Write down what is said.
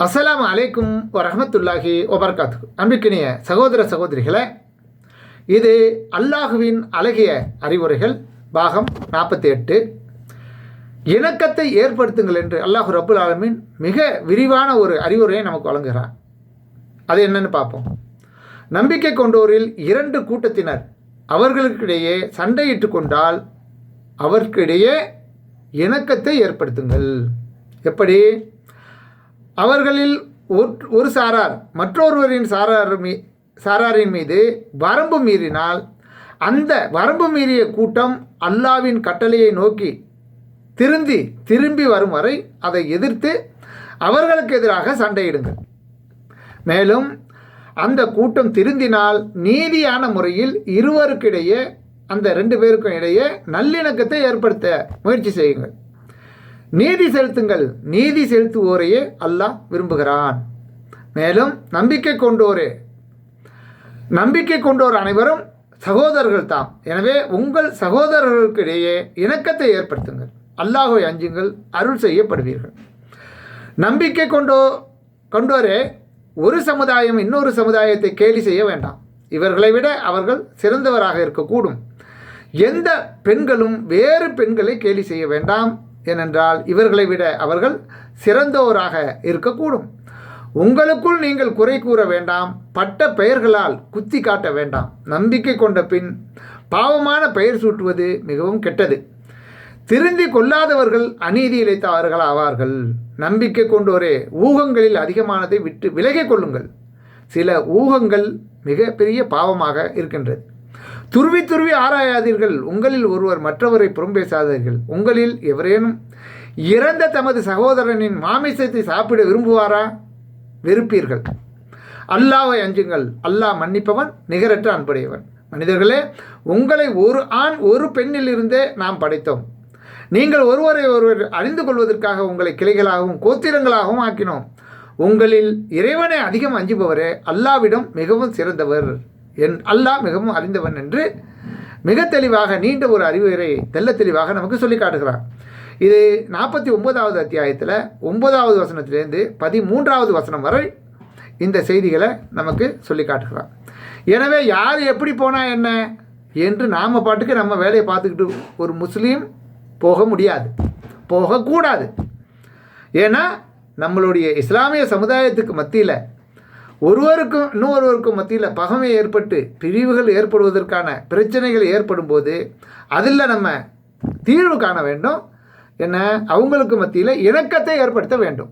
அஸ்ஸலாமு அலைக்கும் வரஹ்மத்துல்லாஹி வபரகாத்துஹு. அன்பிற்கினிய சகோதர சகோதரிகளே, இது அல்லாஹுவின் அழகிய அறிவுரைகள் பாகம் 48. இணக்கத்தை ஏற்படுத்துங்கள் என்று அல்லாஹு ரப்புல் ஆலமீன் மிக விரிவான ஒரு அறிவுரையை நமக்கு வழங்குகிறார். அது என்னன்னு பார்ப்போம். நம்பிக்கை கொண்டோரில் 2 கூட்டத்தினர் அவர்களுக்கிடையே சண்டையிட்டு கொண்டால் அவர்களிடையே இணக்கத்தை ஏற்படுத்துங்கள். எப்படி? அவர்களில் ஒரு சாரார் மற்றொருவரின் சாராரின் மீது வரம்பு மீறினால் அந்த வரம்பு மீறிய கூட்டம் அல்லாவின் கட்டளையை நோக்கி திரும்பி வரும் வரை அதை எதிர்த்து அவர்களுக்கு எதிராக சண்டையிடுங்கள். மேலும் அந்த கூட்டம் திருந்தினால் நீதியான முறையில் இருவருக்கிடையே அந்த 2 பேருக்கும் இடையே நல்லிணக்கத்தை ஏற்படுத்த முயற்சி செய்யுங்கள். நீதி செலுத்துங்கள். நீதி செலுத்துவோரையே அல்லாஹ் விரும்புகிறான். மேலும் நம்பிக்கை கொண்டோர் அனைவரும் சகோதரர்கள் தாம். எனவே உங்கள் சகோதரர்களுக்கிடையே இணக்கத்தை ஏற்படுத்துங்கள். அல்லாஹ்வை அஞ்சுங்கள், அருள் செய்யப்படுவீர்கள். நம்பிக்கை கொண்டோரே ஒரு சமுதாயம் இன்னொரு சமுதாயத்தை கேலி செய்ய வேண்டாம். இவர்களை விட அவர்கள் சிறந்தவராக இருக்கக்கூடும். எந்த பெண்களும் வேறு பெண்களை கேலி செய்ய வேண்டாம். ஏனென்றால் இவர்களை விட அவர்கள் சிறந்தோராக இருக்கக்கூடும். உங்களுக்குள் நீங்கள் குறை கூற வேண்டாம். பட்ட பெயர்களால் குத்தி காட்ட வேண்டாம். நம்பிக்கை கொண்ட பின் பாவமான பெயர் சூட்டுவது மிகவும் கெட்டது. திருந்தி கொள்ளாதவர்கள் அநீதி இழைத்தவர்கள் ஆவார்கள். நம்பிக்கை கொண்டோரே ஊகங்களில் அதிகமானதை விட்டு விலகிக் கொள்ளுங்கள். சில ஊகங்கள் மிக பெரிய பாவமாக இருக்கின்றது. துருவி ஆராயாதீர்கள். உங்களில் ஒருவர் மற்றவரை புறம்பேசாதீர்கள். உங்களில் எவரேனும் இறந்த தமது சகோதரனின் மாமிசத்தை சாப்பிட விரும்புவாரா? வெறுப்பீர்கள். அல்லாஹ்வை அஞ்சுங்கள். அல்லாஹ் மன்னிப்பவன், நிகரற்ற அன்புடையவன். மனிதர்களே, உங்களை ஒரு ஆண் ஒரு பெண்ணில் இருந்தே நாம் படைத்தோம். நீங்கள் ஒருவரை ஒருவர் அறிந்து கொள்வதற்காக உங்களை கிளைகளாகவும் கோத்திரங்களாகவும் ஆக்கினோம். உங்களில் இறைவனை அதிகம் அஞ்சுபவரே அல்லாவிடம் மிகவும் சிறந்தவர். அல்லாஹ் மிகவும் அறிந்தவன் என்று மிக தெளிவாக நீண்ட ஒரு அறிவுரை தெல்ல தெளிவாக நமக்கு சொல்லி காட்டுகிறார். இது 49வது அத்தியாயத்தில் 9வது வசனத்திலேருந்து 13வது வசனம் வரை இந்த செய்திகளை நமக்கு சொல்லி காட்டுகிறார். எனவே யார் எப்படி போனால் என்ன என்று நாம் பாட்டுக்கு நம்ம வேலையை பார்த்துக்கிட்டு ஒரு முஸ்லீம் போக முடியாது, போகக்கூடாது. ஏன்னா நம்மளுடைய இஸ்லாமிய சமுதாயத்துக்கு மத்தியில் ஒருவருக்கும் இன்னொருவருக்கும் மத்தியில் பகைமை ஏற்பட்டு பிரிவுகள் ஏற்படுவதற்கான பிரச்சனைகள் ஏற்படும் போது அதில் நம்ம தீர்வு காண வேண்டும். என்ன? அவங்களுக்கு மத்தியில் இணக்கத்தை ஏற்படுத்த வேண்டும்.